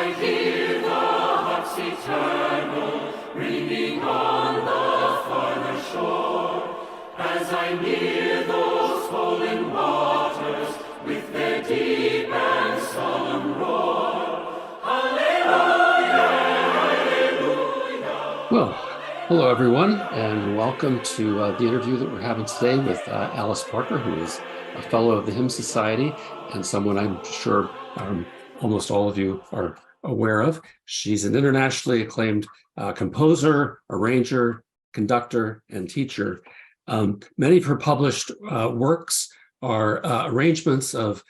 I hear the harps eternal ringing on the farther shore, as I near those swollen waters with their deep and solemn roar. Hallelujah, hallelujah. Well, hello everyone, and welcome to the interview that we're having today with Alice Parker, who is a fellow of the Hymn Society and someone I'm sure almost all of you are aware of. She's an internationally acclaimed composer, arranger, conductor, and teacher. Many of her published works are arrangements of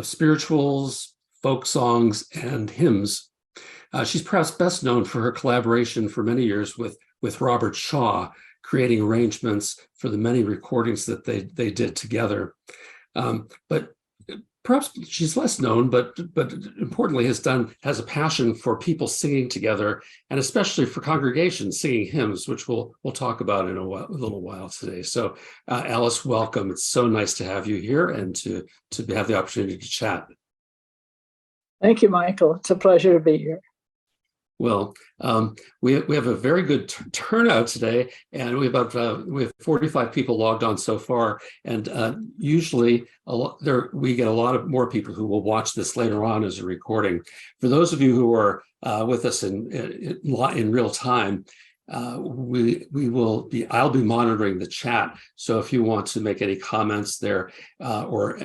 spirituals, folk songs, and hymns. She's perhaps best known for her collaboration for many years with Robert Shaw, creating arrangements for the many recordings that they did together. But perhaps she's less known, but importantly has a passion for people singing together, and especially for congregations singing hymns, which we'll talk about in a little while today. So, Alice, welcome. It's so nice to have you here and to have the opportunity to chat. Thank you, Michael. It's a pleasure to be here. Well, we have a very good turnout today, and we have 45 people logged on so far. And usually, we get a lot of more people who will watch this later on as a recording. For those of you who are with us in real time, I'll be monitoring the chat. So if you want to make any comments there or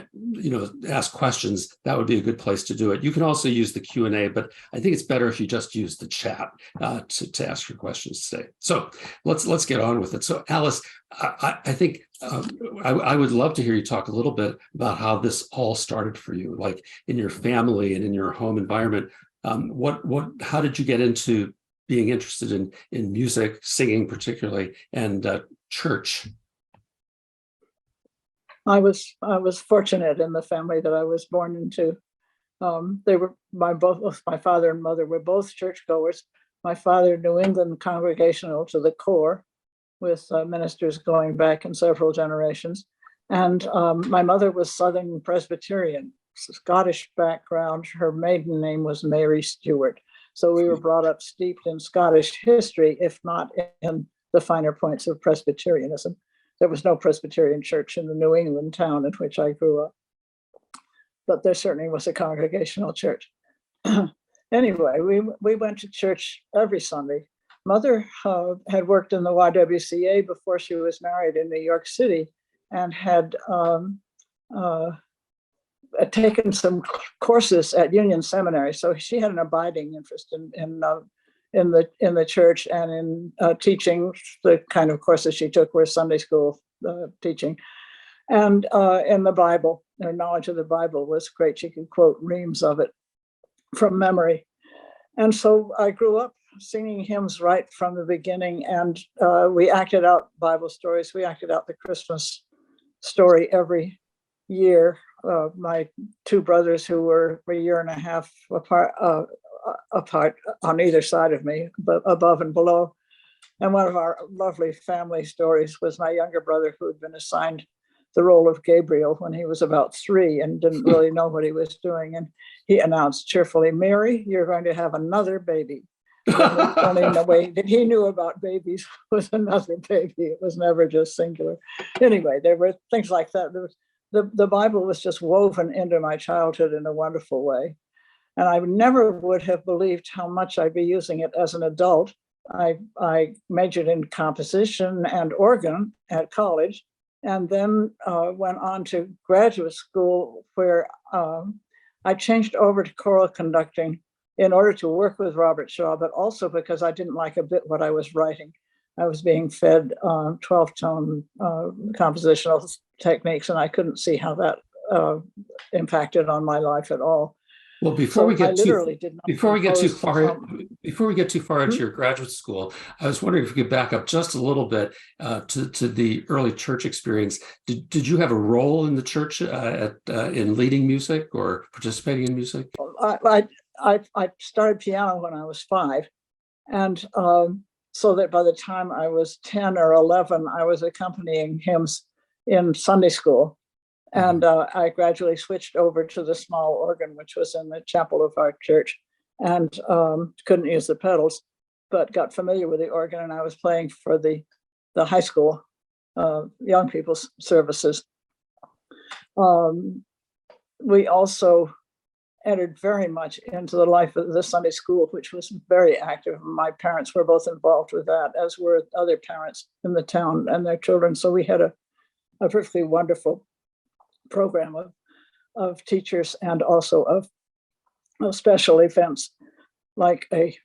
ask questions, that would be a good place to do it. You can also use the Q&A, but I think it's better if you just use the chat to ask your questions today. So let's get on with it. So Alice, I think I would love to hear you talk a little bit about how this all started for you, like in your family and in your home environment. How did you get into being interested in music, singing particularly, and church? I was fortunate in the family that I was born into. Both my father and mother were both churchgoers. My father, New England Congregational to the core, with ministers going back in several generations, and my mother was Southern Presbyterian, Scottish background. Her maiden name was Mary Stewart. So we were brought up steeped in Scottish history, if not in the finer points of Presbyterianism. There was no Presbyterian church in the New England town in which I grew up, but there certainly was a congregational church. Anyway, we went to church every Sunday. Mother had worked in the YWCA before she was married in New York City, and had taken some courses at Union Seminary, so she had an abiding interest in the church and in teaching. The kind of courses she took were Sunday school teaching, and in the Bible. Her knowledge of the Bible was great. She could quote reams of it from memory, and so I grew up singing hymns right from the beginning. And we acted out Bible stories. We acted out the Christmas story every year. My two brothers, who were a year and a half apart on either side of me, but above and below. And one of our lovely family stories was my younger brother, who had been assigned the role of Gabriel when he was about 3 and didn't really know what he was doing. And he announced cheerfully, "Mary, you're going to have another baby." Only in the way that he knew about babies was another baby. It was never just singular. Anyway, there were things like that. The Bible was just woven into my childhood in a wonderful way. And I never would have believed how much I'd be using it as an adult. I majored in composition and organ at college, and then went on to graduate school, where I changed over to choral conducting in order to work with Robert Shaw, but also because I didn't like a bit what I was writing. I was being fed 12-tone compositional techniques, and I couldn't see how that impacted on my life at all. Well, before we get too far into your graduate school, I was wondering if we could back up just a little bit to the early church experience. Did you have a role in the church in leading music or participating in music? I started piano when I was 5, and so that by the time I was 10 or 11, I was accompanying hymns in Sunday school. And I gradually switched over to the small organ, which was in the chapel of our church. and couldn't use the pedals, but got familiar with the organ, and I was playing for the high school young people's services. We also entered very much into the life of the Sunday school, which was very active. My parents were both involved with that, as were other parents in the town and their children. So we had a perfectly wonderful program of teachers, and also of special events, like a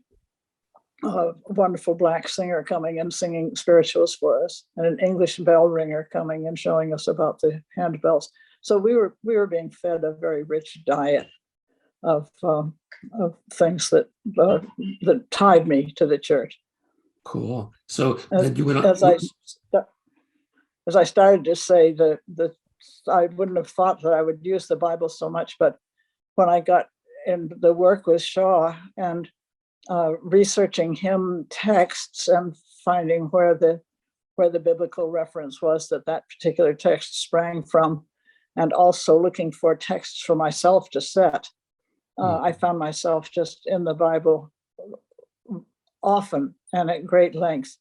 wonderful Black singer coming and singing spirituals for us, and an English bell ringer coming and showing us about the handbells. So we were being fed a very rich diet of things that tied me to the church. Cool. So then you went on. As I started to say, I wouldn't have thought that I would use the Bible so much, but when I got in the work with Shaw and researching hymn texts and finding where the biblical reference was that particular text sprang from, and also looking for texts for myself to set, I found myself just in the Bible often and at great length,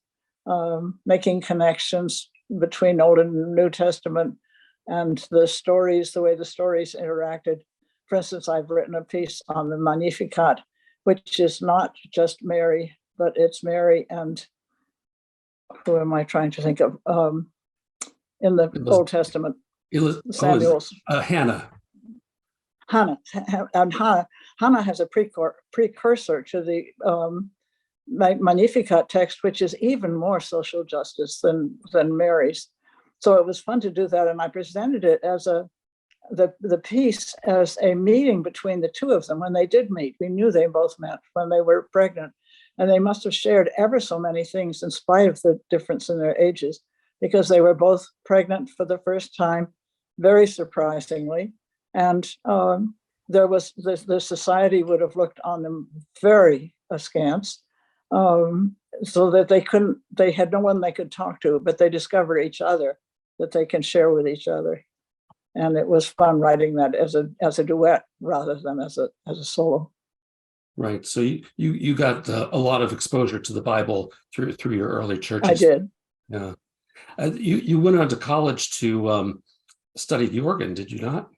making connections between Old and New Testament, and the stories, the way the stories interacted. For instance, I've written a piece on the Magnificat, which is not just Mary, but it's Mary and who am I trying to think of? In the Old Testament, Samuel's Hannah. Hannah, and Hannah has a precursor to the Magnificat text, which is even more social justice than Mary's. So it was fun to do that, and I presented it as the piece as a meeting between the two of them. When they did meet, we knew they both met when they were pregnant, and they must have shared ever so many things in spite of the difference in their ages, because they were both pregnant for the first time, very surprisingly. And the society would have looked on them very askance, so that they had no one they could talk to, but they discovered each other that they can share with each other. And it was fun writing that as a duet rather than as a solo. Right. So you got a lot of exposure to the Bible through your early churches. I did. Yeah. You went on to college to study the organ, did you not?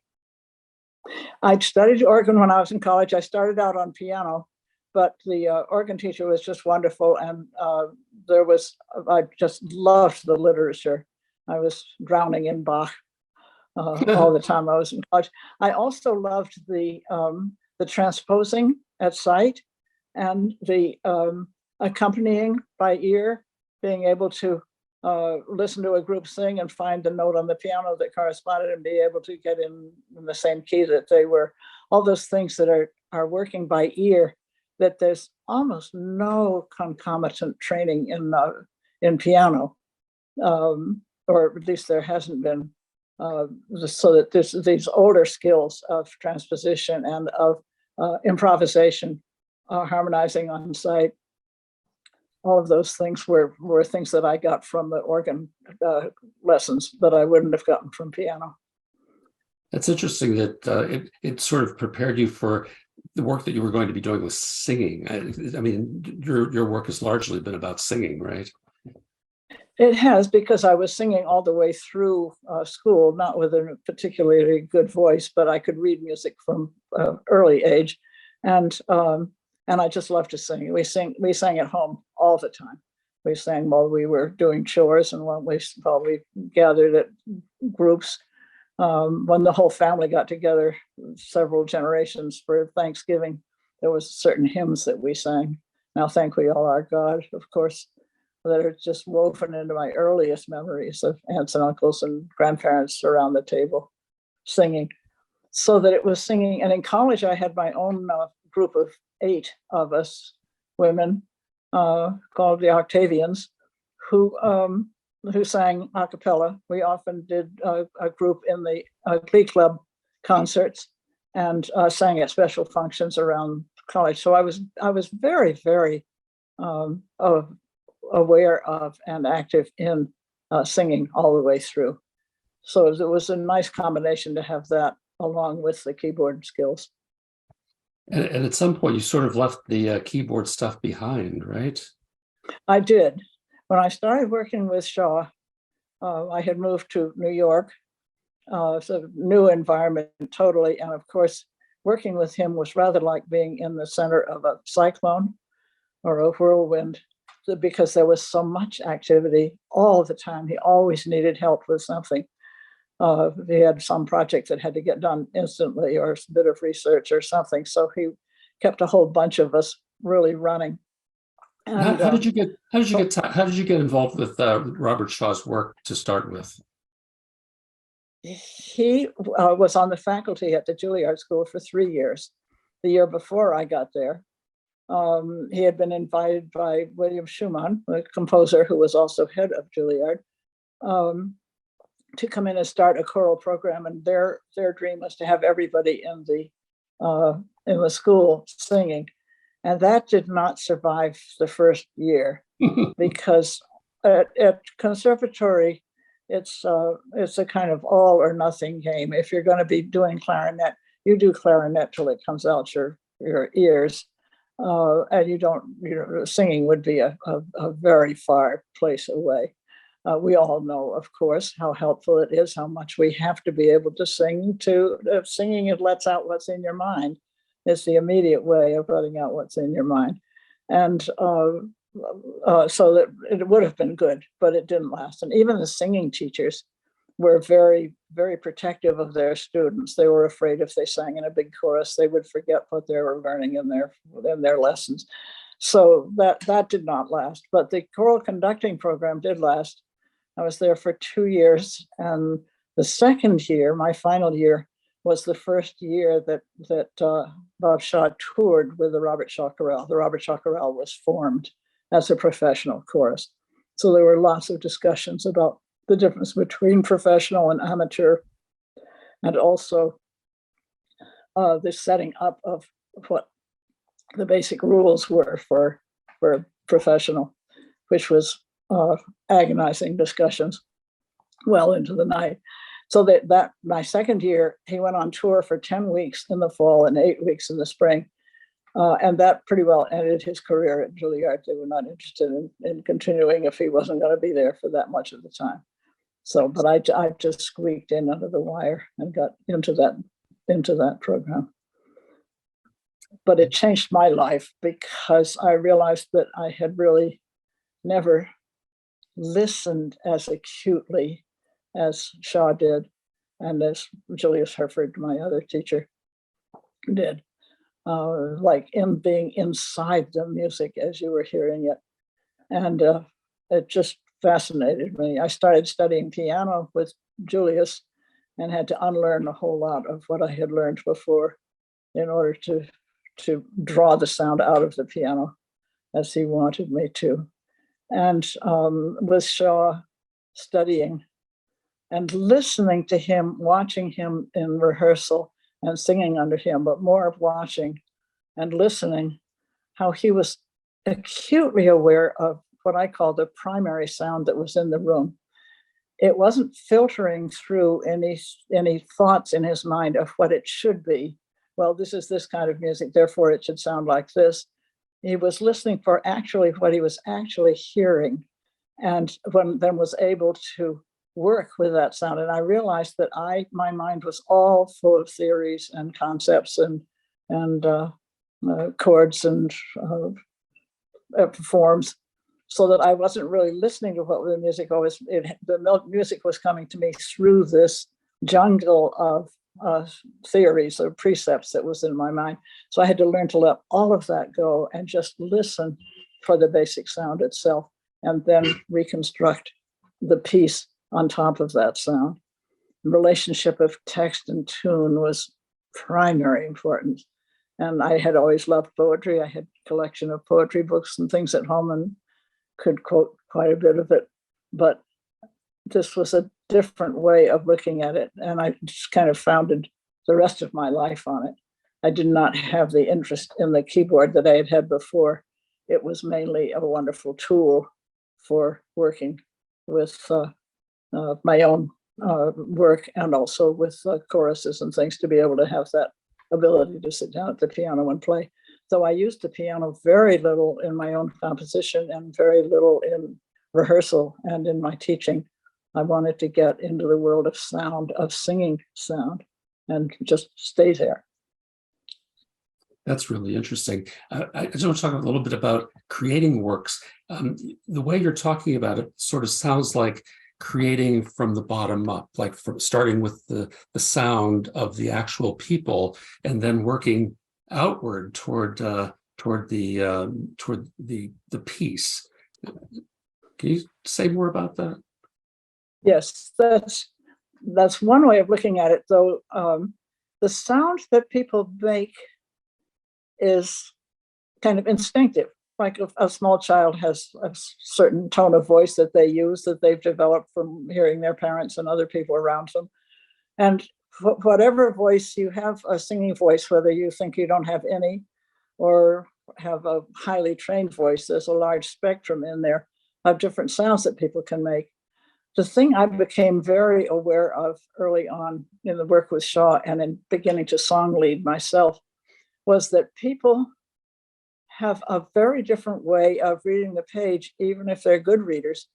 I studied organ when I was in college. I started out on piano, but the organ teacher was just wonderful, and I just loved the literature. I was drowning in Bach all the time I was in college. I also loved the transposing at sight, and the accompanying by ear, being able to listen to a group sing and find the note on the piano that corresponded, and be able to get in the same key that they were. All those things that are working by ear, that there's almost no concomitant training in piano, or at least there hasn't been. So that there's these older skills of transposition and of improvisation, harmonizing on sight. All of those things were things that I got from the organ lessons that I wouldn't have gotten from piano. That's interesting that it sort of prepared you for the work that you were going to be doing with singing. I mean, your work has largely been about singing, right? It has, because I was singing all the way through school, not with a particularly good voice, but I could read music from early age, and I just love to sing. We sang at home all the time. We sang while we were doing chores, and while we gathered at groups. When the whole family got together, several generations for Thanksgiving, there was certain hymns that we sang. Now thank we all our God, of course, that are just woven into my earliest memories of aunts and uncles and grandparents around the table singing. So that it was singing. And in college, I had my own group of 8 of us women called the Octavians, who sang a cappella. We often did a group in the Glee Club concerts, and sang at special functions around college. So I was very, very aware of and active in singing all the way through. So it was a nice combination to have that along with the keyboard skills. And at some point, you sort of left the keyboard stuff behind, right? I did. When I started working with Shaw, I had moved to New York. It's a new environment totally. And of course, working with him was rather like being in the center of a cyclone or a whirlwind, because there was so much activity all the time. He always needed help with something. He had some project that had to get done instantly, or a bit of research or something. So he kept a whole bunch of us really running. And How did you get involved with Robert Shaw's work to start with? he was on the faculty at the Juilliard School for 3 years. The year before I got there, he had been invited by William Schumann, a composer who was also head of Juilliard, to come in and start a choral program. And their dream was to have everybody in the school singing. And that did not survive the first year because at conservatory, it's a kind of all or nothing game. If you're going to be doing clarinet, you do clarinet till it comes out your ears, and you don't. Singing would be a very far place away. We all know, of course, how helpful it is, how much we have to be able to sing. Singing, it lets out what's in your mind. It's the immediate way of letting out what's in your mind, and so that it would have been good, but it didn't last. And even the singing teachers were very, very protective of their students. They were afraid if they sang in a big chorus, they would forget what they were learning in their lessons. So that did not last. But the choral conducting program did last. I was there for 2 years, and the second year, my final year, was the first year that Bob Shaw toured with the Robert Shaw Chorale. The Robert Shaw Chorale was formed as a professional chorus. So there were lots of discussions about the difference between professional and amateur, and also the setting up of what the basic rules were for professional, which was agonizing discussions well into the night. So that my second year, he went on tour for 10 weeks in the fall and 8 weeks in the spring. And that pretty well ended his career at Juilliard. They were not interested in continuing if he wasn't going to be there for that much of the time. So, but I just squeaked in under the wire and got into that program. But it changed my life because I realized that I had really never listened as acutely as Shaw did, and as Julius Herford, my other teacher, did. Like in being inside the music as you were hearing it. And it just fascinated me. I started studying piano with Julius and had to unlearn a whole lot of what I had learned before in order to draw the sound out of the piano as he wanted me to. And with Shaw, studying and listening to him, watching him in rehearsal and singing under him, but more of watching and listening, how he was acutely aware of what I call the primary sound that was in the room. It wasn't filtering through any thoughts in his mind of what it should be. Well, this is this kind of music, therefore it should sound like this. He was listening for actually what he was actually hearing, and then was able to work with that sound. And I realized that my mind was all full of theories and concepts and chords and forms, so that I wasn't really listening to what the music always. The music was coming to me through this jungle of theories or precepts that was in my mind. So I had to learn to let all of that go and just listen for the basic sound itself, and then reconstruct the piece on top of that sound. The relationship of text and tune was primary importance. And I had always loved poetry. I had a collection of poetry books and things at home and could quote quite a bit of it. But this was a different way of looking at it. And I just kind of founded the rest of my life on it. I did not have the interest in the keyboard that I had had before. It was mainly a wonderful tool for working with my own work, and also with choruses and things, to be able to have that ability to sit down at the piano and play. So I used the piano very little in my own composition and very little in rehearsal and in my teaching. I wanted to get into the world of sound, of singing sound, and just stay there. That's really interesting. I just want to talk a little bit about creating works. The way you're talking about it sort of sounds like creating from the bottom up, like from starting with the sound of the actual people and then working outward toward the piece. Can you say more about that? Yes, that's one way of looking at it. Though the sound that people make is kind of instinctive. Like a small child has a certain tone of voice that they use that they've developed from hearing their parents and other people around them. And whatever voice you have, a singing voice, whether you think you don't have any or have a highly trained voice, there's a large spectrum in there of different sounds that people can make. The thing I became very aware of early on in the work with Shaw and in beginning to song lead myself was that people have a very different way of reading the page, even if they're good readers.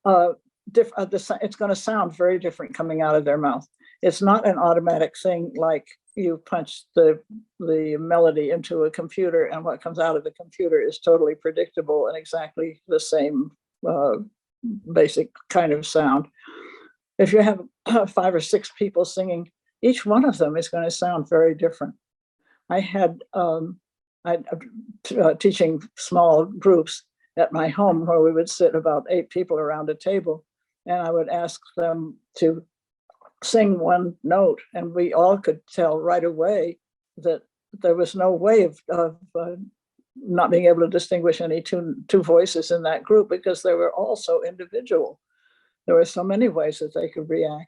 It's going to sound very different coming out of their mouth. It's not an automatic thing like you punch the melody into a computer and what comes out of the computer is totally predictable and exactly the same basic kind of sound. If you have 5 or 6 people singing, each one of them is going to sound very different. I had teaching small groups at my home where we would sit about 8 people around a table, and I would ask them to sing one note, and we all could tell right away that there was no way of not being able to distinguish any two voices in that group because they were all so individual. There were so many ways that they could react.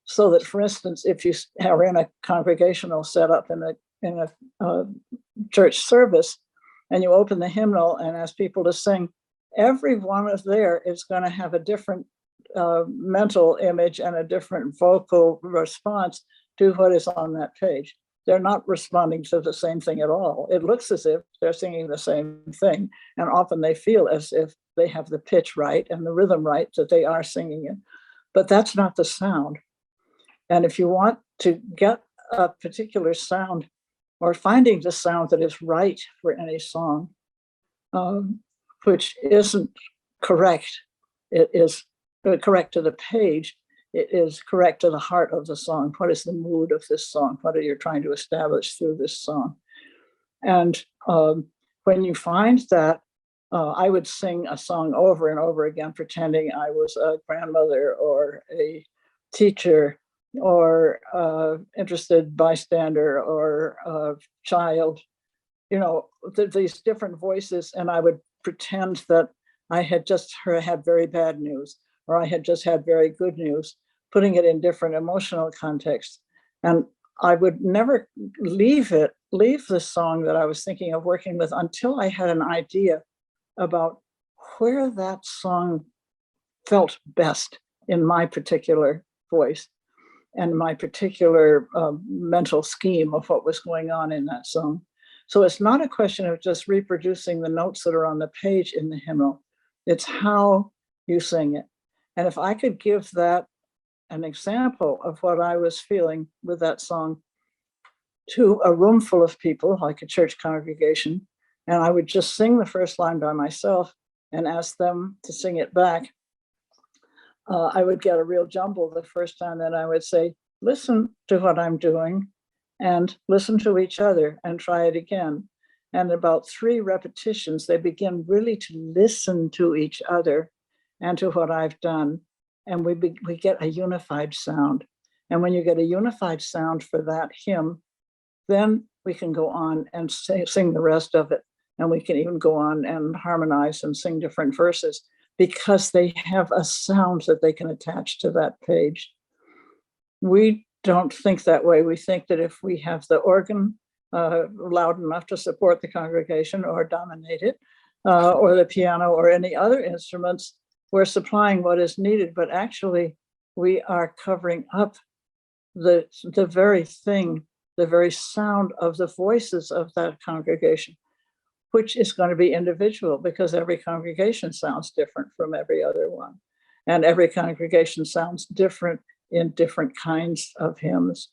So that, for instance, if you are in a congregational setup in a church service and you open the hymnal and ask people to sing, every one of there is going to have a different mental image and a different vocal response to what is on that page. They're not responding to the same thing at all. It looks as if they're singing the same thing, and often they feel as if they have the pitch right and the rhythm right that they are singing it, but that's not the sound. And if you want to get a particular sound or finding the sound that is right for any song, which isn't correct, it is correct to the page, it is correct to the heart of the song. What is the mood of this song? What are you trying to establish through this song? And when you find that, I would sing a song over and over again, pretending I was a grandmother or a teacher or interested bystander or a child, these different voices. And I would pretend that I had just had very bad news, or I had just had very good news, putting it in different emotional contexts. And I would never leave the song that I was thinking of working with until I had an idea about where that song felt best in my particular voice and my particular mental scheme of what was going on in that song. So it's not a question of just reproducing the notes that are on the page in the hymnal. It's how you sing it. And if I could give that an example of what I was feeling with that song to a room full of people, like a church congregation, and I would just sing the first line by myself and ask them to sing it back, I would get a real jumble the first time. Then I would say, listen to what I'm doing and listen to each other and try it again. And about 3 repetitions, they begin really to listen to each other and to what I've done. And we get a unified sound. And when you get a unified sound for that hymn, then we can go on and sing the rest of it. And we can even go on and harmonize and sing different verses because they have a sound that they can attach to that page. We don't think that way. We think that if we have the organ loud enough to support the congregation or dominate it, or the piano or any other instruments, we're supplying what is needed. But actually, we are covering up the very thing the very sound of the voices of that congregation, which is going to be individual because every congregation sounds different from every other one. And every congregation sounds different in different kinds of hymns.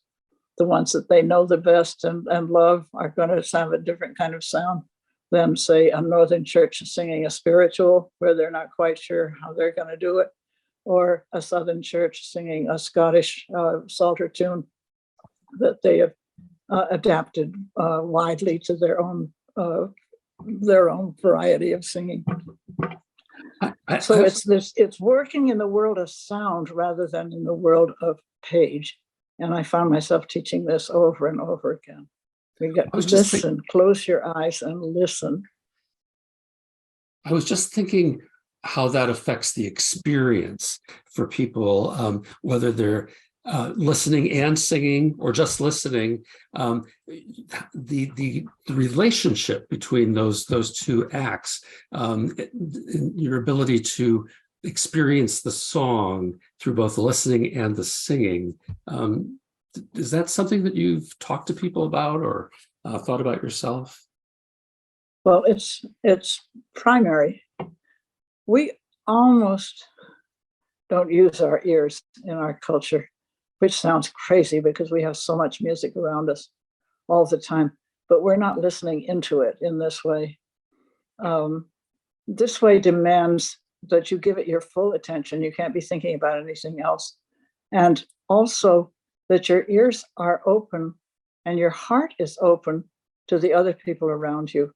The ones that they know the best and love are going to have a different kind of sound than, say, a northern church singing a spiritual where they're not quite sure how they're going to do it, or a southern church singing a Scottish psalter tune that they have adapted widely to their own variety of singing. So it's working in the world of sound rather than in the world of page. And I found myself teaching this over and over again. We get listen, close your eyes and listen. I was just thinking how that affects the experience for people, whether they're listening and singing or just listening. The relationship between those two acts, your ability to experience the song through both the listening and the singing. Is that something that you've talked to people about or thought about yourself? Well, it's primary. We almost don't use our ears in our culture, which sounds crazy because we have so much music around us all the time, but we're not listening into it in this way. This way demands that you give it your full attention. You can't be thinking about anything else. And also that your ears are open and your heart is open to the other people around you.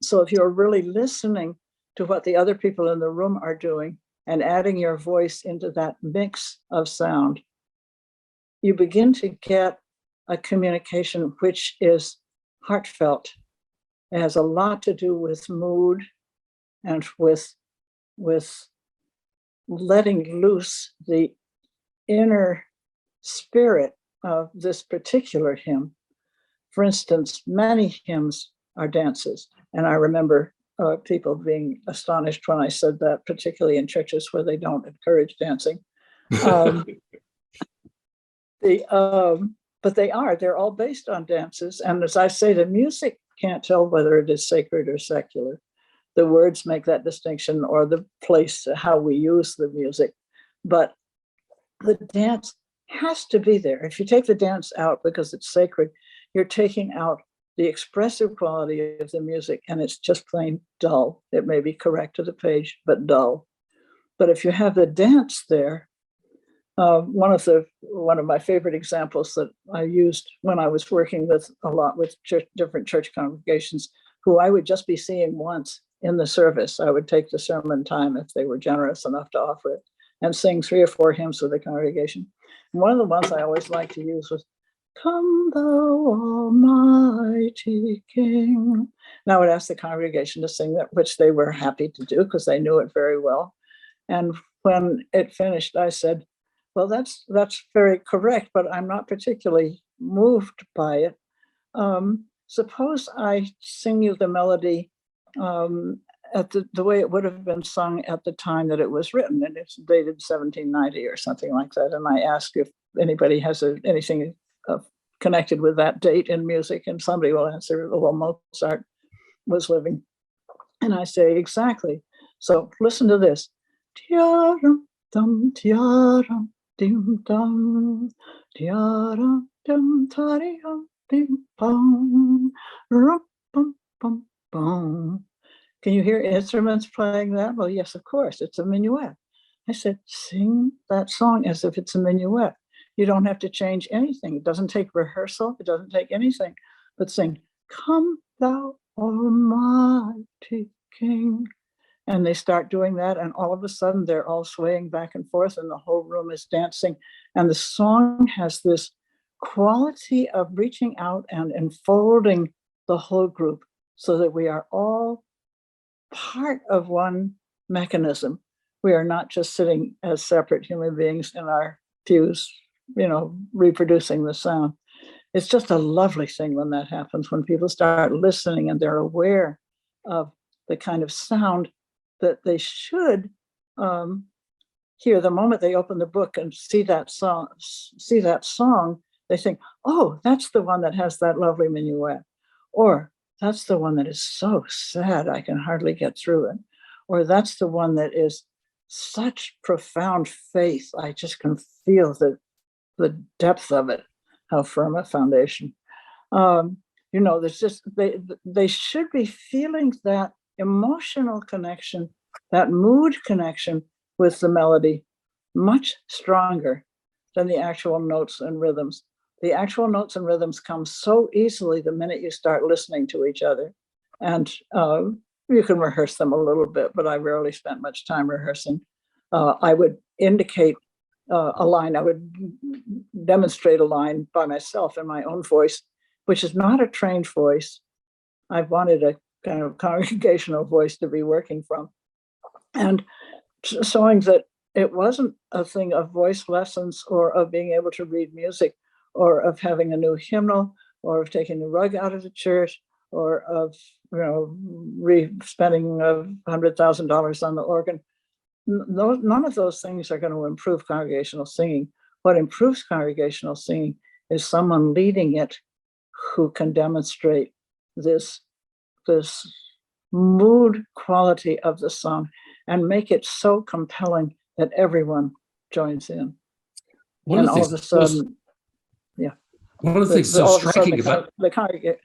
So if you're really listening to what the other people in the room are doing and adding your voice into that mix of sound, you begin to get a communication which is heartfelt. It has a lot to do with mood and with letting loose the inner spirit of this particular hymn. For instance, many hymns are dances. And I remember people being astonished when I said that, particularly in churches where they don't encourage dancing. But they're all based on dances. And as I say, the music can't tell whether it is sacred or secular. The words make that distinction, or the place, how we use the music. But the dance has to be there. If you take the dance out because it's sacred, you're taking out the expressive quality of the music, and it's just plain dull. It may be correct to the page, but dull. But if you have the dance there, one of my favorite examples that I used when I was working with a lot with different church congregations, who I would just be seeing once in the service. I would take the sermon time if they were generous enough to offer it, and sing 3 or 4 hymns with the congregation. And one of the ones I always liked to use was, "Come thou almighty King." And I would ask the congregation to sing that, which they were happy to do because they knew it very well. And when it finished, I said, well, that's very correct, but I'm not particularly moved by it. Suppose I sing you the melody at the way it would have been sung at the time that it was written, and it's dated 1790 or something like that. And I ask if anybody has anything connected with that date in music, and somebody will answer, well, Mozart was living. And I say, exactly. So listen to this. Tiaram dum tiaram dim dum tiaram dum tariam dim bum rum bum bum bum. Can you hear instruments playing that? Well, yes, of course. It's a minuet. I said, sing that song as if it's a minuet. You don't have to change anything. It doesn't take rehearsal. It doesn't take anything. But sing, "Come thou almighty King." And they start doing that, and all of a sudden they're all swaying back and forth, and the whole room is dancing. And the song has this quality of reaching out and enfolding the whole group so that we are all part of one mechanism. We are not just sitting as separate human beings in our pews, reproducing the sound. It's just a lovely thing when that happens, when people start listening and they're aware of the kind of sound that they should hear the moment they open the book and see that song They think, oh, that's the one that has that lovely minuet. Or that's the one that is so sad I can hardly get through it. Or that's the one that is such profound faith. I just can feel the depth of it, how firm a foundation. There's just, they should be feeling that emotional connection, that mood connection with the melody much stronger than the actual notes and rhythms. The actual notes and rhythms come so easily the minute you start listening to each other. And you can rehearse them a little bit, but I rarely spent much time rehearsing. I would indicate a line, I would demonstrate a line by myself in my own voice, which is not a trained voice. I wanted a kind of congregational voice to be working from. And showing that it wasn't a thing of voice lessons or of being able to read music or of having a new hymnal or of taking the rug out of the church or of spending $100,000 on the organ. None of those things are going to improve congregational singing. What improves congregational singing is someone leading it who can demonstrate this mood quality of the song and make it so compelling that everyone joins in. And all of a sudden, one of the things so striking about the congregation,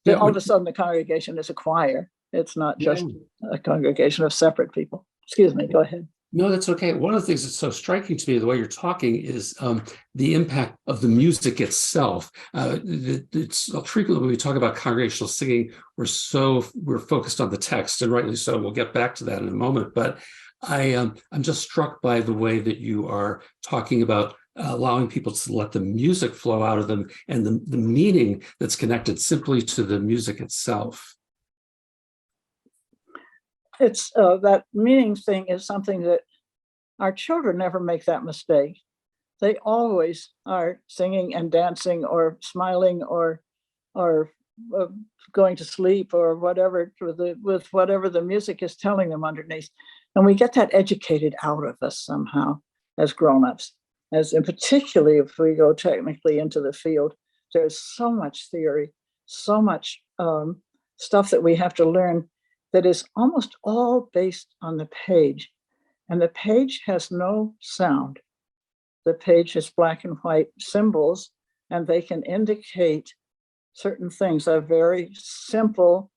all of a sudden the congregation is a choir. It's not just a congregation of separate people. Excuse me, go ahead. No, that's okay. One of the things that's so striking to me, the way you're talking, is the impact of the music itself. It's frequently when we talk about congregational singing, we're focused on the text, and rightly so. We'll get back to that in a moment. But I'm just struck by the way that you are talking about allowing people to let the music flow out of them and the meaning that's connected simply to the music itself. It's that meaning thing is something that our children never make that mistake. They always are singing and dancing or smiling or going to sleep or whatever with whatever the music is telling them underneath. And we get that educated out of us somehow as grown-ups, and particularly if we go technically into the field. There's so much theory, so much stuff that we have to learn that is almost all based on the page. And the page has no sound. The page is black and white symbols, and they can indicate certain things, a very simple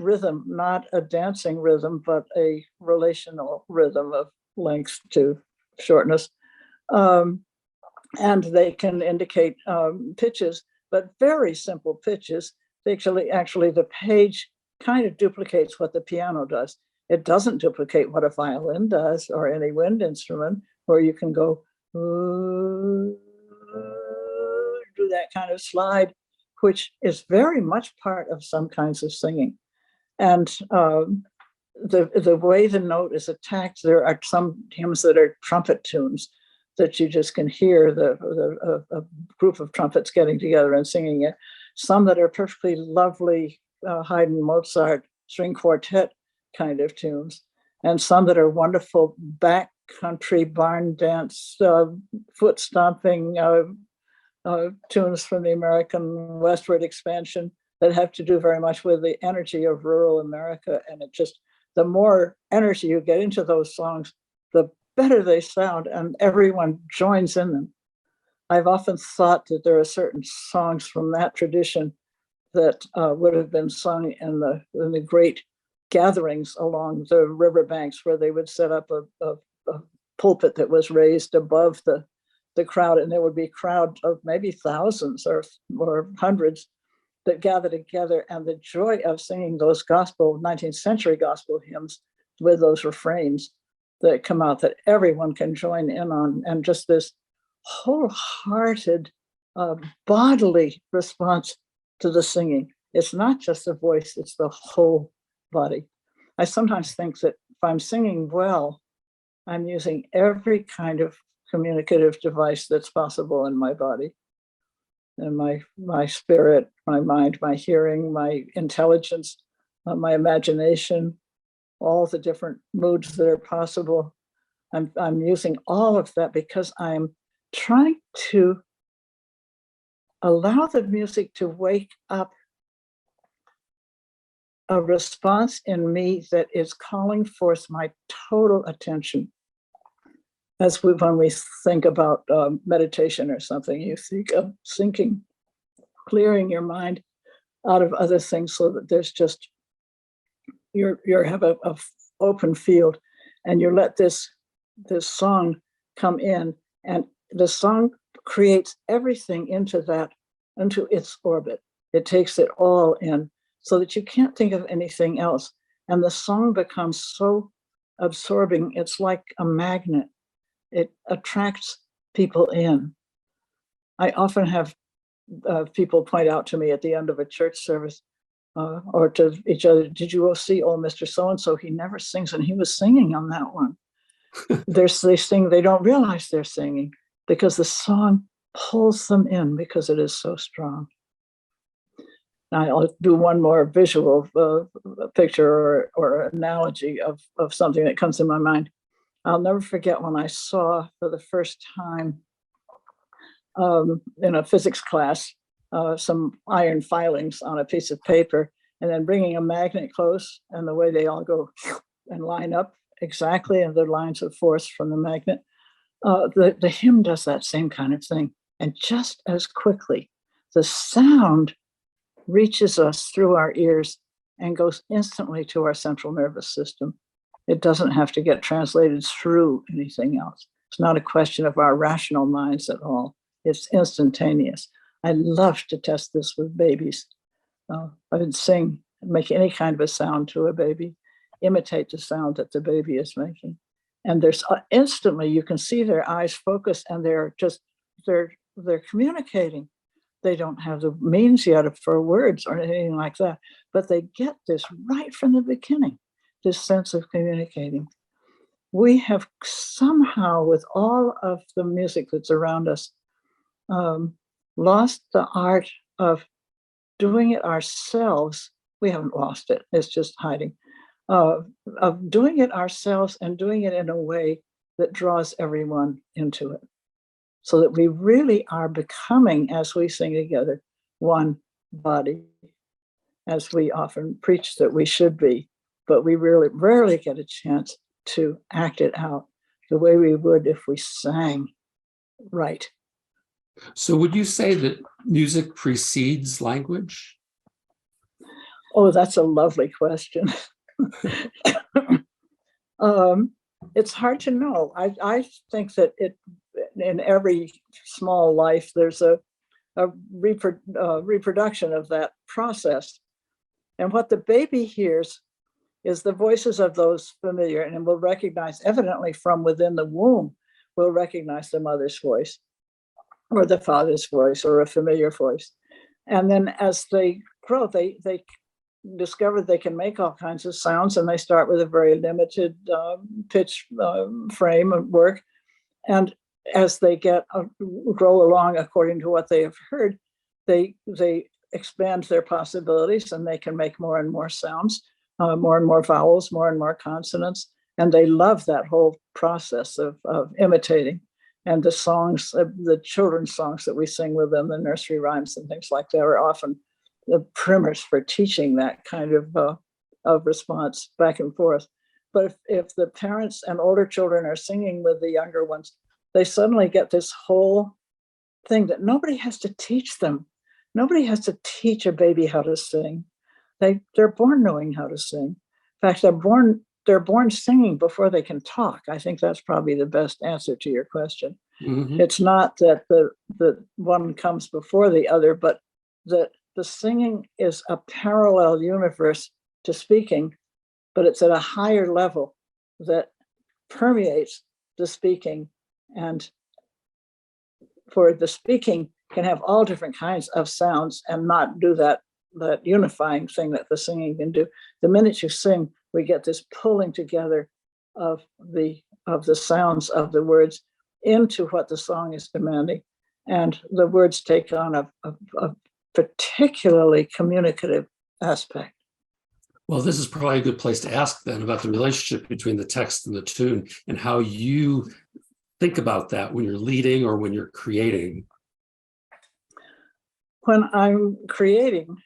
rhythm, not a dancing rhythm, but a relational rhythm of length to shortness. And they can indicate pitches, but very simple pitches. Actually, the page kind of duplicates what the piano does. It doesn't duplicate what a violin does or any wind instrument, where you can go do that kind of slide, which is very much part of some kinds of singing. And the way the note is attacked, there are some hymns that are trumpet tunes that you just can hear a group of trumpets getting together and singing it. Some that are perfectly lovely Haydn, Mozart, string quartet kind of tunes, and some that are wonderful backcountry barn dance, foot stomping tunes from the American westward expansion that have to do very much with the energy of rural America. And it just, the more energy you get into those songs, the better they sound, and everyone joins in them. I've often thought that there are certain songs from that tradition that would have been sung in the great gatherings along the riverbanks, where they would set up a pulpit that was raised above the crowd, and there would be a crowd of maybe thousands or hundreds that gather together, and the joy of singing those 19th century gospel hymns with those refrains that come out that everyone can join in on, and just this wholehearted bodily response to the singing. It's not just the voice, it's the whole body. I sometimes think that if I'm singing well, I'm using every kind of communicative device that's possible in my body. And my spirit, my mind, my hearing, my intelligence, my imagination, all the different moods that are possible. I'm using all of that because I'm trying to allow the music to wake up a response in me that is calling forth my total attention. When we think about meditation or something, you think of sinking, clearing your mind out of other things so that there's just, you have a open field, and you let this song come in, and the song creates everything into its orbit. It takes it all in so that you can't think of anything else. And the song becomes so absorbing. It's like a magnet. It attracts people in. I often have people point out to me at the end of a church service or to each other, did you go see old Mr. So-and-so? He never sings, and he was singing on that one. They sing, they don't realize they're singing because the song pulls them in because it is so strong. Now, I'll do one more visual picture or analogy of something that comes in my mind. I'll never forget when I saw for the first time in a physics class some iron filings on a piece of paper, and then bringing a magnet close, and the way they all go and line up exactly in the lines of force from the magnet. The hymn does that same kind of thing. And just as quickly, the sound reaches us through our ears and goes instantly to our central nervous system. It doesn't have to get translated through anything else. It's not a question of our rational minds at all. It's instantaneous. I love to test this with babies. I would sing, make any kind of a sound to a baby, imitate the sound that the baby is making. And there's instantly, you can see their eyes focus, and they're communicating. They don't have the means yet for words or anything like that, but they get this right from the beginning, this sense of communicating. We have somehow, with all of the music that's around us, lost the art of doing it ourselves. We haven't lost it, it's just hiding. Of doing it ourselves and doing it in a way that draws everyone into it, so that we really are becoming, as we sing together, one body, as we often preach that we should be, but we really rarely get a chance to act it out the way we would if we sang right. So would you say that music precedes language? Oh, that's a lovely question. It's hard to know. I think that in every small life, there's a reproduction of that process. And what the baby hears is the voices of those familiar, and will recognize evidently from within the womb, will recognize the mother's voice or the father's voice or a familiar voice. And then as they grow, they discover they can make all kinds of sounds, and they start with a very limited pitch frame of work. And as they grow along according to what they have heard, they expand their possibilities, and they can make more and more sounds, more and more vowels, more and more consonants. And they love that whole process of imitating. And the songs, the children's songs that we sing with them, the nursery rhymes and things like that, are often the primers for teaching that kind of response back and forth. But if the parents and older children are singing with the younger ones, they suddenly get this whole thing that nobody has to teach them. Nobody has to teach a baby how to sing. They're born knowing how to sing. In fact, they're born singing before they can talk. I think that's probably the best answer to your question. Mm-hmm. It's not that the one comes before the other, but that the singing is a parallel universe to speaking, but it's at a higher level that permeates the speaking. And for the speaking can have all different kinds of sounds and not do that unifying thing that the singing can do. The minute you sing, we get this pulling together of the sounds of the words into what the song is demanding. And the words take on a particularly communicative aspect. Well, this is probably a good place to ask then about the relationship between the text and the tune, and how you think about that when you're leading or when you're creating. when I'm creating,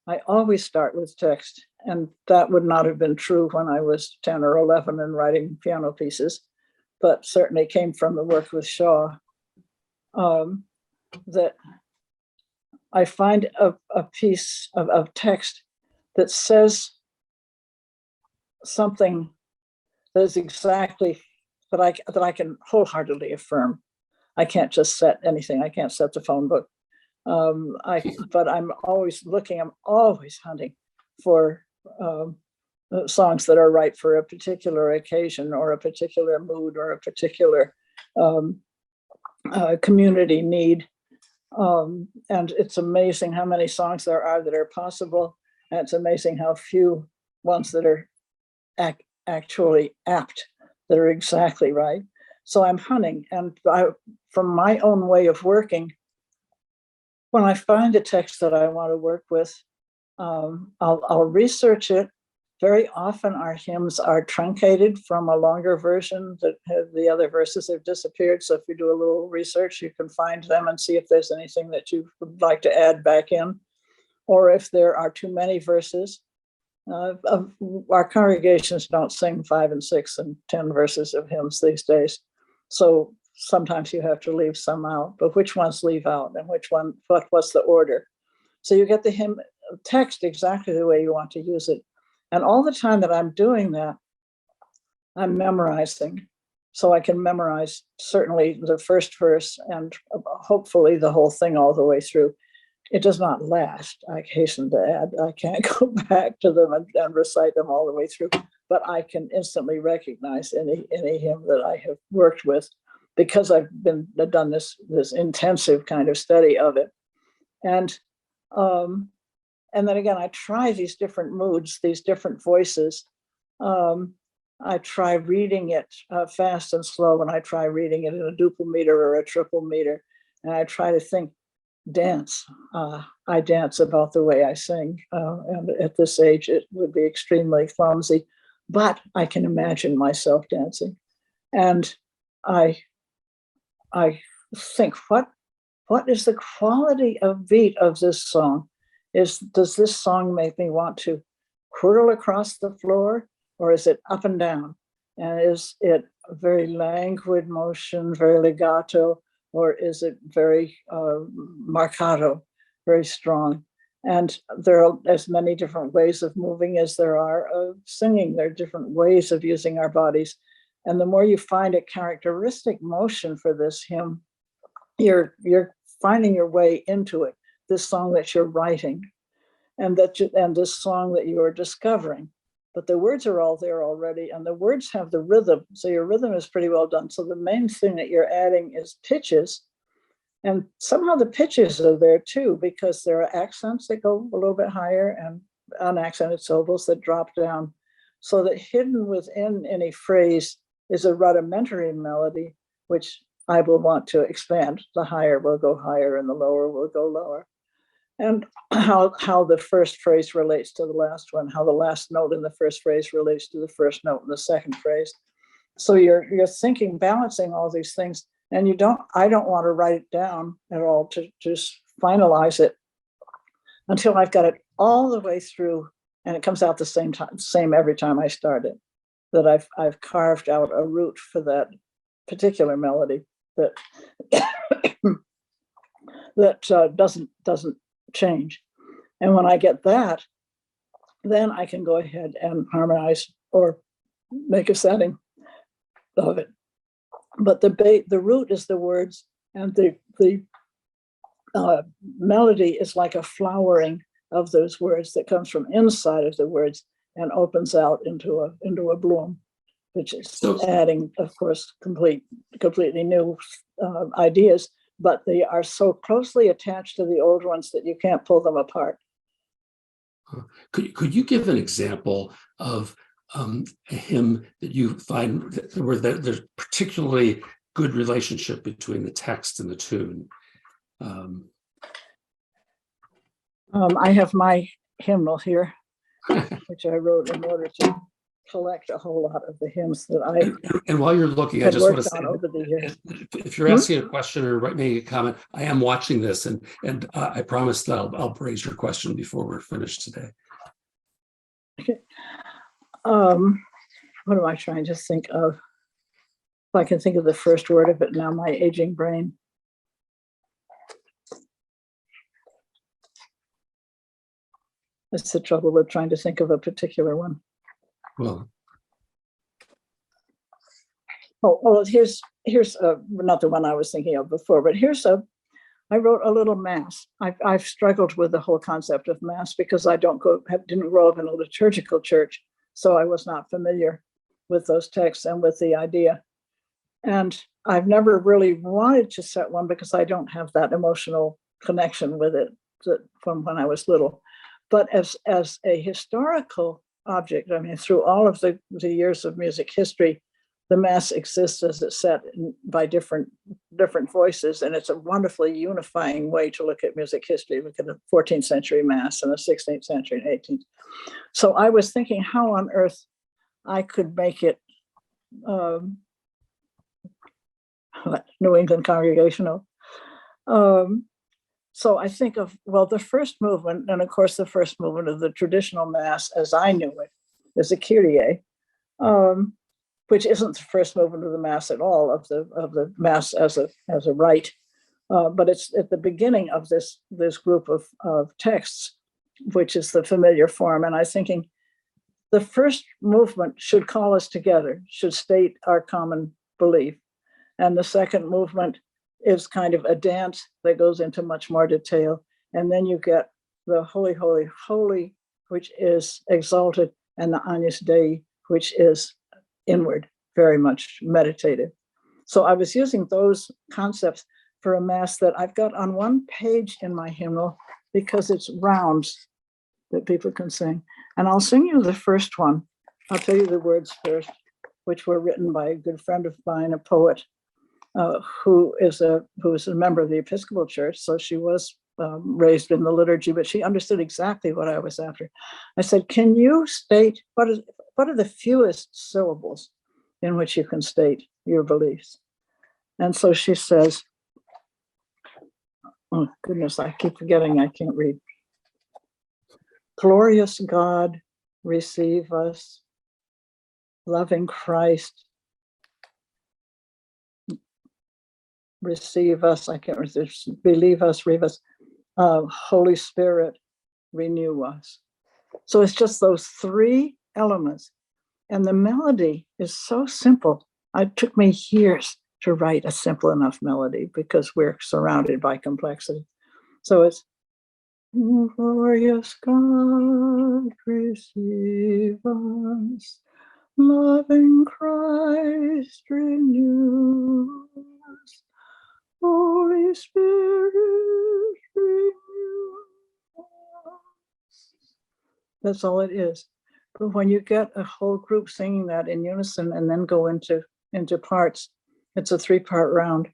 I always start with text, and that would not have been true when I was 10 or 11 and writing piano pieces, but certainly came from the work with Shaw, that I find a piece of text that says something that is exactly that I can wholeheartedly affirm. I can't just set anything. I can't set the phone book. But I'm always looking. I'm always hunting for songs that are right for a particular occasion or a particular mood or a particular community need. And it's amazing how many songs there are that are possible. And it's amazing how few ones that are actually apt, that are exactly right. So I'm hunting, and from my own way of working, when I find a text that I want to work with, I'll research it. Very often our hymns are truncated from a longer version that the other verses have disappeared. So if you do a little research, you can find them and see if there's anything that you would like to add back in, or if there are too many verses. Our congregations don't sing 5 and 6 and 10 verses of hymns these days. So sometimes you have to leave some out, but which ones leave out and what's the order? So you get the hymn text exactly the way you want to use it. And all the time that I'm doing that, I'm memorizing. So I can memorize certainly the first verse and hopefully the whole thing all the way through. It does not last, I hasten to add. I can't go back to them and recite them all the way through, but I can instantly recognize any hymn that I have worked with because I've done this intensive kind of study of it. And then again, I try these different moods, these different voices. I try reading it fast and slow, and I try reading it in a duple meter or a triple meter, and I try to think, dance. I dance about the way I sing, and at this age it would be extremely clumsy, but I can imagine myself dancing, and I think, what is the quality of beat of this song? Does this song make me want to whirl across the floor, or is it up and down? And is it a very languid motion, very legato, or is it very marcato, very strong? And there are as many different ways of moving as there are of singing. There are different ways of using our bodies. And the more you find a characteristic motion for this hymn, you're finding your way into it, this song that you're writing, and this song that you are discovering. But the words are all there already, and the words have the rhythm. So your rhythm is pretty well done. So the main thing that you're adding is pitches. And somehow the pitches are there too, because there are accents that go a little bit higher and unaccented syllables that drop down. So that hidden within any phrase is a rudimentary melody, which I will want to expand. The higher will go higher and the lower will go lower. And how the first phrase relates to the last one, how the last note in the first phrase relates to the first note in the second phrase. So you're thinking, balancing all these things, and I don't want to write it down at all to just finalize it until I've got it all the way through, and it comes out the same every time I start it, that I've carved out a route for that particular melody that doesn't change. And when I get that, then I can go ahead and harmonize or make a setting of it. But the root is the words, and the melody is like a flowering of those words that comes from inside of the words and opens out into a bloom, which is adding, of course, completely new ideas. But they are so closely attached to the old ones that you can't pull them apart. Could you give an example of a hymn that you find where there's particularly good relationship between the text and the tune? I have my hymnal here, which I wrote in order to collect a whole lot of the hymns that I And while you're looking, I had just want to worked say, on over the years. if you're asking a question or making a comment, I am watching this, and I promise that I'll raise your question before we're finished today. Okay. What am I trying to think of? If I can think of the first word of it now, my aging brain. That's the trouble with trying to think of a particular one. Well, Oh, here's not the one I was thinking of before, but I wrote a little mass. I've struggled with the whole concept of mass because I didn't grow up in a liturgical church, so I was not familiar with those texts and with the idea. And I've never really wanted to set one because I don't have that emotional connection with it from when I was little. But as a historical object, I mean, through all of the years of music history, the mass exists as it's set by different voices, and it's a wonderfully unifying way to look at music history. Look at a 14th century mass and a 16th century and 18th. So I was thinking how on earth I could make it New England congregational. So I think of, well, the first movement, and of course the first movement of the traditional mass as I knew it is a Kyrie, which isn't the first movement of the mass at all, of the mass as a rite, but it's at the beginning of this group of texts, which is the familiar form. And I'm thinking the first movement should call us together, should state our common belief. And the second movement is kind of a dance that goes into much more detail. And then you get the Holy, Holy, Holy, which is exalted, and the Agnus Dei, which is inward, very much meditative. So I was using those concepts for a mass that I've got on one page in my hymnal because it's rounds that people can sing. And I'll sing you the first one. I'll tell you the words first, which were written by a good friend of mine, a poet, who is a member of the Episcopal Church. So she was raised in the liturgy, but she understood exactly what I was after. I said, can you state what are the fewest syllables in which you can state your beliefs? And so she says, oh goodness, I keep forgetting, I can't read. Glorious God, receive us. Loving Christ, receive us. I can't resist. Believe us, read us. Holy Spirit, renew us. So it's just those three elements. And the melody is so simple. It took me years to write a simple enough melody because we're surrounded by complexity. So it's glorious God, receive us. Loving Christ, renew us. Holy Spirit, renew us. That's all it is. But when you get a whole group singing that in unison and then go into parts, it's a 3-part round.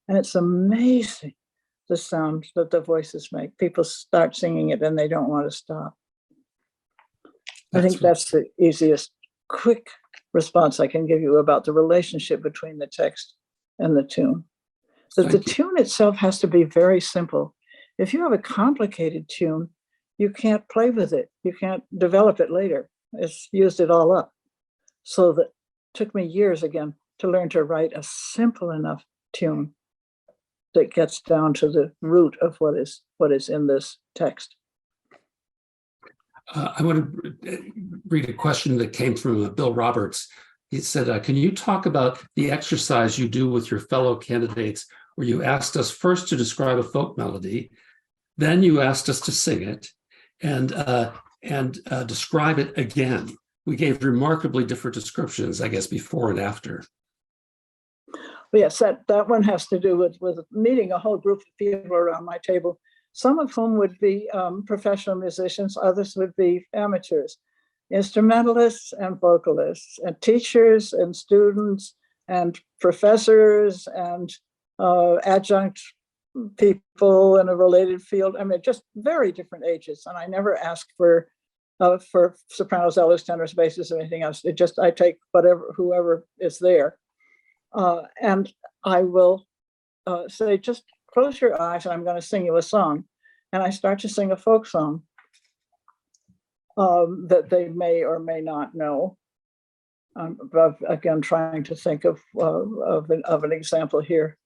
And it's amazing the sound that the voices make. People start singing it and they don't want to stop. I think that's the easiest, quick response I can give you about the relationship between the text and the tune. That the tune itself has to be very simple. If you have a complicated tune, you can't play with it. You can't develop it later. It's used it all up. So that took me years again to learn to write a simple enough tune that gets down to the root of what is in this text. I want to read a question that came from Bill Roberts. He said, can you talk about the exercise you do with your fellow candidates where you asked us first to describe a folk melody, then you asked us to sing it, and describe it again? We gave remarkably different descriptions, I guess, before and after. Well, yes, that one has to do with meeting a whole group of people around my table, some of whom would be professional musicians, others would be amateurs, instrumentalists and vocalists, and teachers and students and professors and adjunct people in a related field. I mean, just very different ages. And I never asked for for sopranos, altos, tenors, basses, or anything else. I take whoever is there, and I will say, just close your eyes, and I'm going to sing you a song. And I start to sing a folk song that they may or may not know. Again, trying to think of an example here.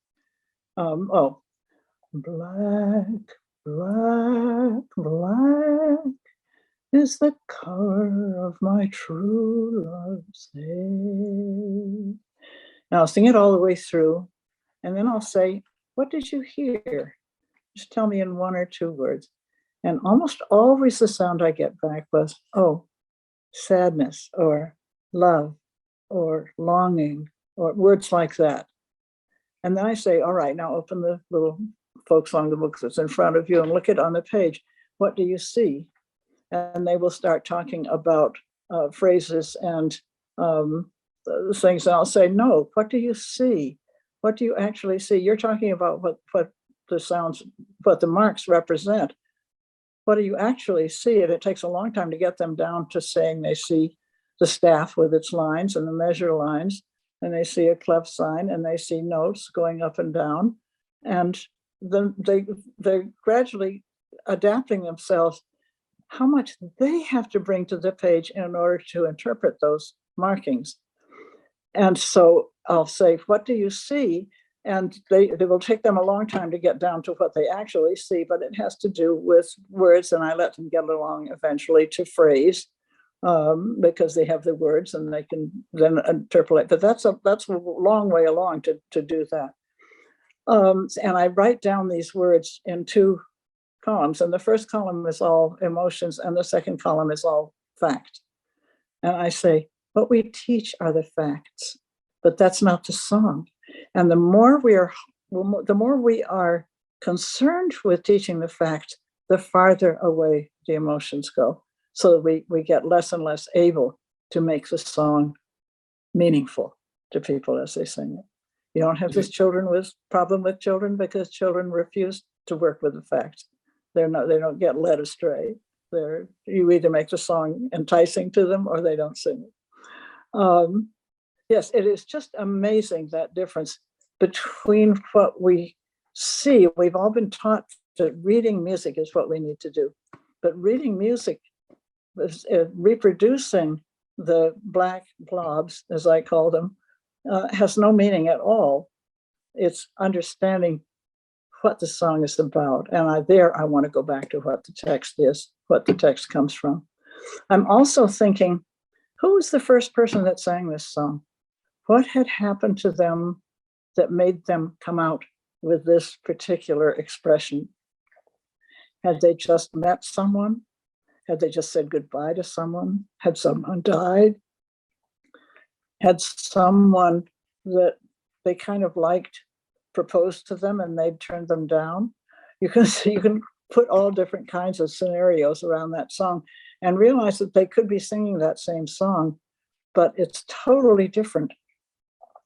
Black, black, black is the color of my true love's hair. Now I'll sing it all the way through, and then I'll say, what did you hear? Just tell me in one or two words. And almost always the sound I get back was, oh, sadness, or love, or longing, or words like that. And then I say, all right, now open the little folk song, the book that's in front of you, and look it on the page. What do you see? And they will start talking about phrases and things. And I'll say, no, what do you see? What do you actually see? You're talking about what the sounds, what the marks represent. What do you actually see? And it takes a long time to get them down to saying they see the staff with its lines and the measure lines, and they see a clef sign, and they see notes going up and down. And then they're gradually adapting themselves, how much they have to bring to the page in order to interpret those markings. And so I'll say, what do you see? And it will take them a long time to get down to what they actually see, but it has to do with words, and I let them get along eventually to phrase, because they have the words and they can then interpolate. But that's a long way along to do that. And I write down these words in two columns, and the first column is all emotions, and the second column is all fact. And I say, what we teach are the facts, but that's not the song. And the more we are concerned with teaching the facts, the farther away the emotions go. So that we get less and less able to make the song meaningful to people as they sing it. You don't have this problem with children, because children refuse to work with the facts. They don't get led astray. You either make the song enticing to them or they don't sing it. Yes, it is just amazing, that difference between what we see. We've all been taught that reading music is what we need to do, but reading music is reproducing the black blobs, as I call them, has no meaning at all. It's understanding what the song is about. And I want to go back to what the text is, what the text comes from. I'm also thinking, who was the first person that sang this song? What had happened to them that made them come out with this particular expression? Had they just met someone? Had they just said goodbye to someone? Had someone died? Had someone that they kind of liked proposed to them and they'd turned them down? You can put all different kinds of scenarios around that song and realize that they could be singing that same song, but it's totally different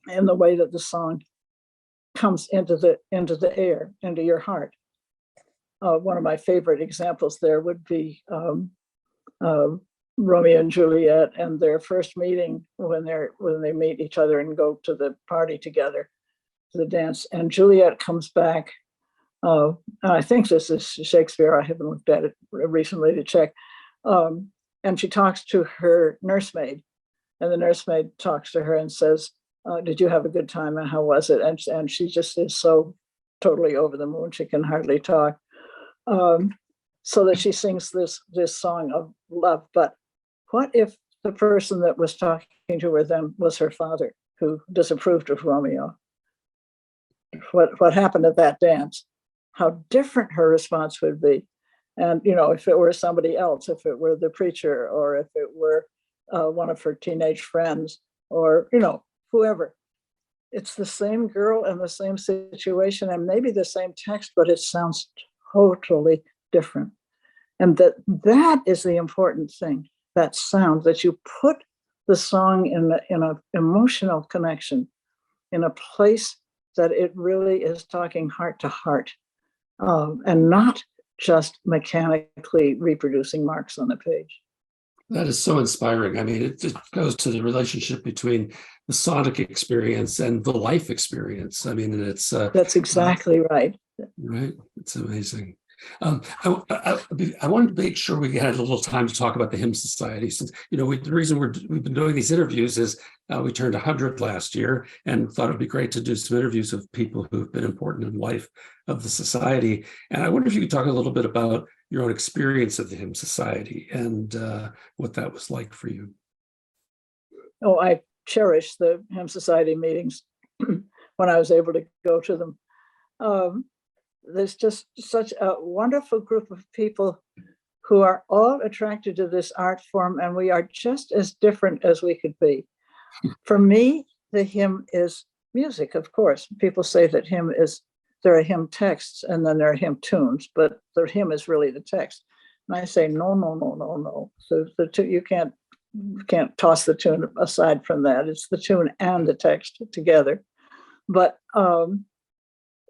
in the way that the song comes into the air, into your heart. One of my favorite examples there would be Romeo and Juliet and their first meeting, when they meet each other and go to the party together, to the dance. And Juliet comes back. I think this is Shakespeare. I haven't looked at it recently to check. And she talks to her nursemaid, and the nursemaid talks to her and says, did you have a good time, and how was it? And she just is so totally over the moon, she can hardly talk. So that she sings this song of love. But what if the person that was talking to her then was her father, who disapproved of Romeo? What happened at that dance? How different her response would be. And, if it were somebody else, if it were the preacher, or if it were one of her teenage friends, or, whoever. It's the same girl and the same situation, and maybe the same text, but it sounds totally different. And that is the important thing, that sound, that you put the song in an emotional connection, in a place that it really is talking heart to heart, and not just mechanically reproducing marks on the page. That is so inspiring. I mean, it just goes to the relationship between the sonic experience and the life experience. I mean, and it's That's exactly right. right. It's amazing. I wanted to make sure we had a little time to talk about the Hymn Society, since the reason we've been doing these interviews is we turned 100 last year, and thought it'd be great to do some interviews of people who've been important in life of the society. And I wonder if you could talk a little bit about your own experience of the Hymn Society and what that was like for you. Oh, I cherish the Hymn Society meetings when I was able to go to them. There's just such a wonderful group of people who are all attracted to this art form, and we are just as different as we could be. For me, the hymn is music, of course. People say that there are hymn texts and then there are hymn tunes, but the hymn is really the text. And I say, no, no, no, no, no. So you can't toss the tune aside from that. It's the tune and the text together. But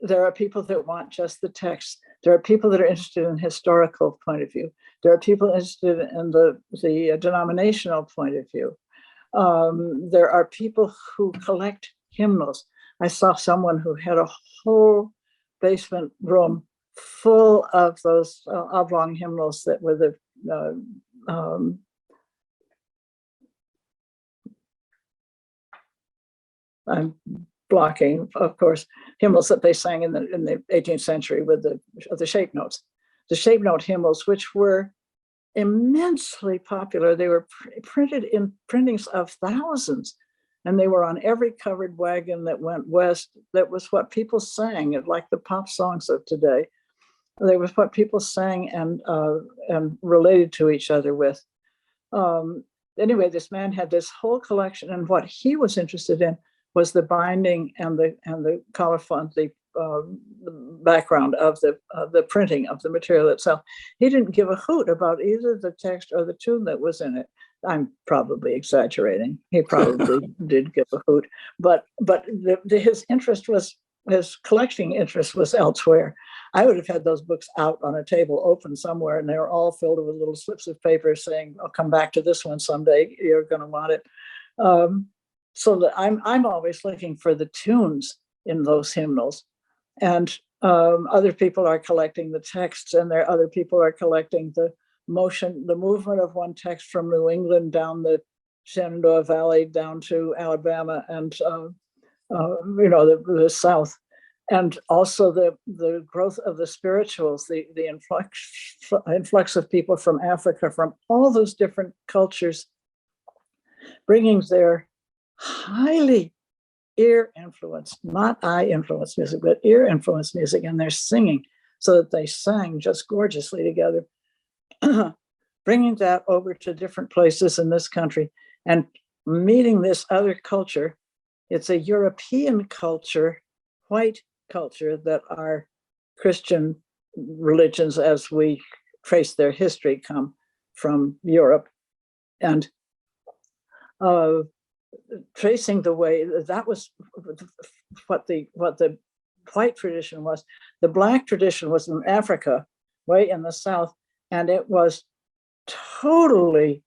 there are people that want just the text. There are people that are interested in historical point of view. There are people interested in the denominational point of view. There are people who collect hymnals. I saw someone who had a whole basement room full of those oblong hymnals that were I'm blocking, of course, hymnals that they sang in the 18th century with the shape notes. The shape note hymnals, which were immensely popular. They were printed in printings of thousands, and they were on every covered wagon that went west. That was what people sang, like the pop songs of today. They was what people sang and related to each other with. Anyway, this man had this whole collection, and what he was interested in was the binding and the colophon, the background of the printing of the material itself. He didn't give a hoot about either the text or the tune that was in it. I'm probably exaggerating. He probably did give a hoot, but his collecting interest was elsewhere. I would have had those books out on a table, open somewhere, and they were all filled with little slips of paper saying, "I'll come back to this one someday. You're going to want it." So that I'm always looking for the tunes in those hymnals, and other people are collecting the texts, and other people are collecting the movement of one text from New England down the Shenandoah Valley down to Alabama and the South, and also the growth of the spirituals, the influx of people from Africa, from all those different cultures, bringing their highly ear influenced, not eye influenced music, but ear influenced music, and they're singing so that they sang just gorgeously together, bringing that over to different places in this country and meeting this other culture. It's a European culture, white culture, that our Christian religions, as we trace their history, come from Europe, and tracing the way that was what the white tradition was. The Black tradition was in Africa, way in the South, and it was totally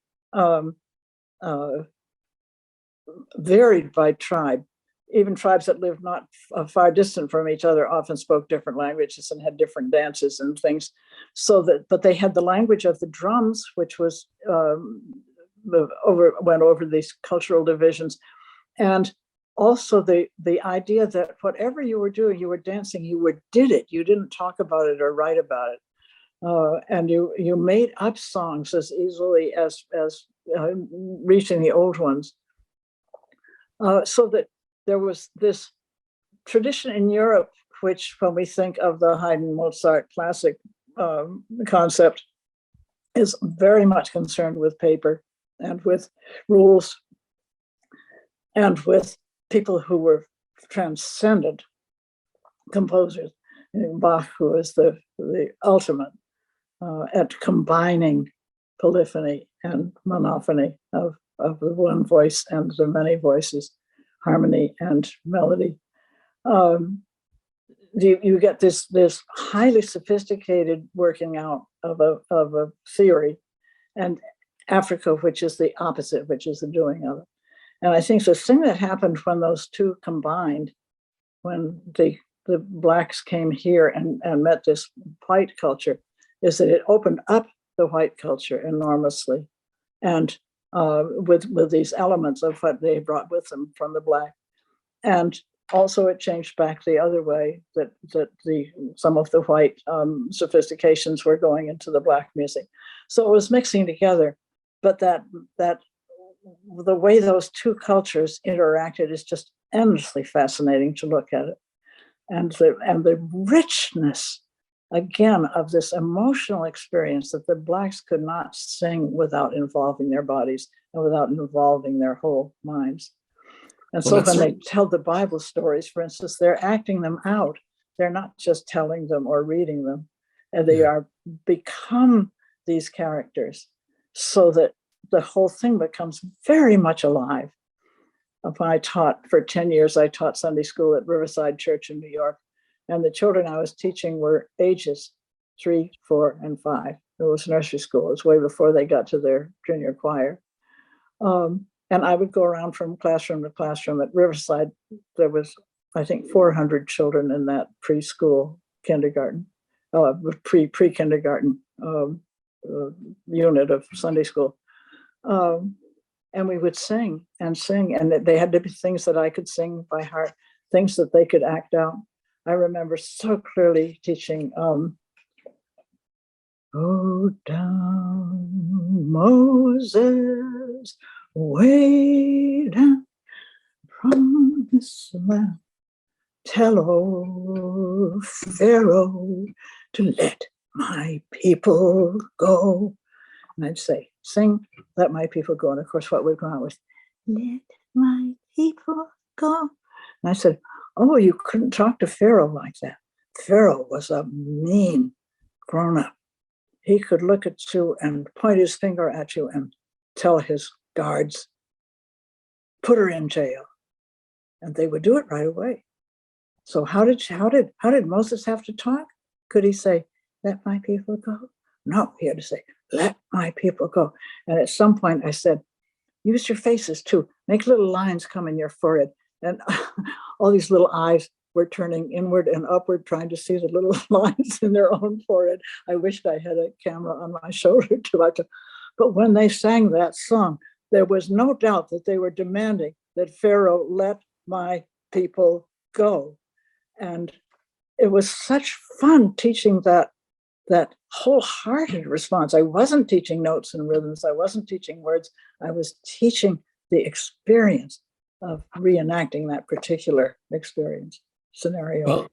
varied by tribe. Even tribes that lived not far distant from each other often spoke different languages and had different dances and things. But they had the language of the drums, which was went over these cultural divisions, and also the idea that whatever you were doing, you were dancing, you did it. You didn't talk about it or write about it, and you made up songs as easily as reaching the old ones. So that there was this tradition in Europe, which, when we think of the Haydn, Mozart classic concept, is very much concerned with paper and with rules and with people who were transcendent composers. Bach, who is the ultimate at combining polyphony and monophony of the one voice and the many voices, harmony and melody. You get this highly sophisticated working out of a theory, and Africa, which is the opposite, which is the doing of it. And I think the thing that happened when those two combined, when the Blacks came here and met this white culture, is that it opened up the white culture enormously, and with these elements of what they brought with them from the Black. And also it changed back the other way, that some of the white sophistications were going into the Black music. So it was mixing together, but that the way those two cultures interacted is just endlessly fascinating to look at it. And the richness, again, of this emotional experience that the Blacks could not sing without involving their bodies and without involving their whole minds. And so when they tell the Bible stories, for instance, they're acting them out. They're not just telling them or reading them. And they are become these characters, so that the whole thing becomes very much alive. When I taught for 10 years, I taught Sunday school at Riverside Church in New York. And the children I was teaching were ages 3, 4, and 5. It was nursery school. It was way before they got to their junior choir. And I would go around from classroom to classroom. At Riverside, there was, I think, 400 children in that preschool kindergarten, pre-kindergarten unit of Sunday school. And we would sing, and they had to be things that I could sing by heart, things that they could act out. I remember so clearly teaching, "Go down, Moses, way down from this land. Tell old Pharaoh to let my people go." And I'd say, "Sing, let my people go." And of course, what would go on was, "Let my people go." And I said, "Oh, you couldn't talk to Pharaoh like that. Pharaoh was a mean grown-up. He could look at you and point his finger at you and tell his guards, 'Put her in jail.' And they would do it right away. So how did Moses have to talk? Could he say, 'Let my people go'? No, he had to say, 'Let my people go.' And at some point I said, 'Use your faces too. Make little lines come in your forehead.' And all these little eyes were turning inward and upward, trying to see the little lines in their own forehead. I wished I had a camera on my shoulder but when they sang that song, there was no doubt that they were demanding that Pharaoh let my people go. And it was such fun teaching that wholehearted response. I wasn't teaching notes and rhythms. I wasn't teaching words. I was teaching the experience of reenacting that particular experience scenario. Well,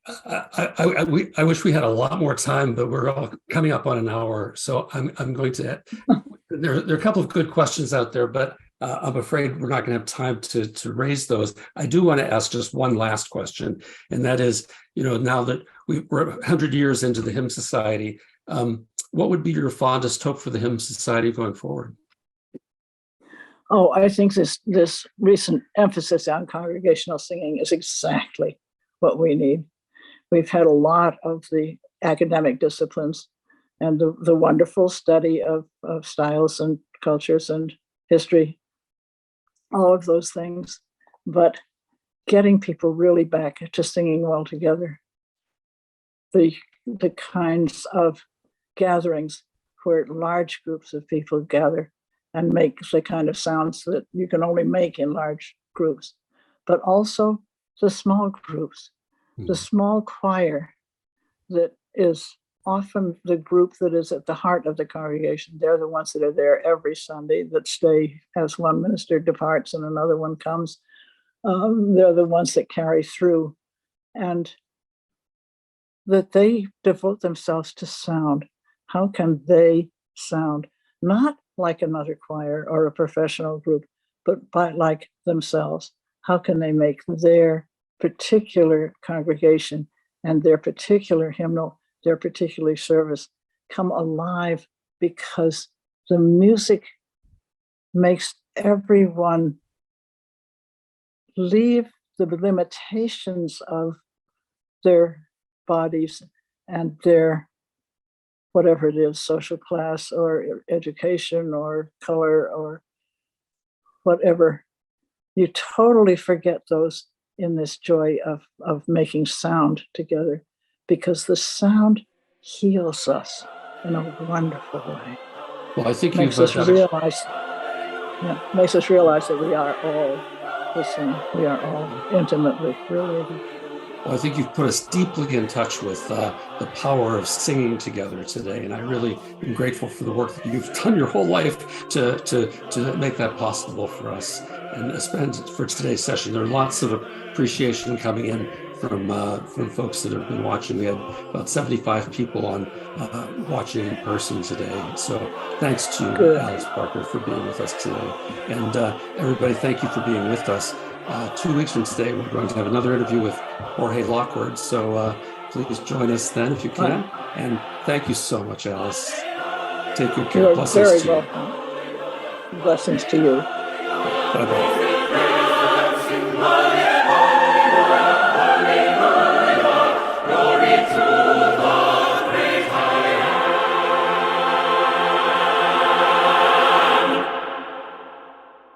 I wish we had a lot more time, but we're all coming up on an hour. So I'm going to, there are a couple of good questions out there, but I'm afraid we're not going to have time to raise those. I do want to ask just one last question, and that is, now that we're 100 years into the Hymn Society, what would be your fondest hope for the Hymn Society going forward? Oh, I think this recent emphasis on congregational singing is exactly what we need. We've had a lot of the academic disciplines and the wonderful study of styles and cultures and history, all of those things, but getting people really back to singing well together. The kinds of gatherings where large groups of people gather and make the kind of sounds that you can only make in large groups, but also the small groups, the small choir that is often the group that is at the heart of the congregation. They're the ones that are there every Sunday, that stay as one minister departs and another one comes. They're the ones that carry through, and that they devote themselves to sound. How can they sound? Not like another choir or a professional group, but like themselves. How can they make their particular congregation and their particular hymnal, their particular service come alive, because the music makes everyone leave the limitations of their bodies and their whatever it is, social class or education or color or whatever. You totally forget those in this joy of making sound together, because the sound heals us in a wonderful way. Well, I think Makes us realize, makes us realize that we are all the same. We are all intimately related. Well, I think you've put us deeply in touch with the power of singing together today, and I really am grateful for the work that you've done your whole life to make that possible for us. And especially for today's session, there are lots of appreciation coming in from folks that have been watching. We had about 75 people on watching in person today. So thanks to Alice Parker for being with us today, and everybody, thank you for being with us. 2 weeks from today, we're going to have another interview with Jorge Lockwood. So please join us then if you can. And thank you so much, Alice. Take good care. You're very welcome. Blessings to you. Bye-bye.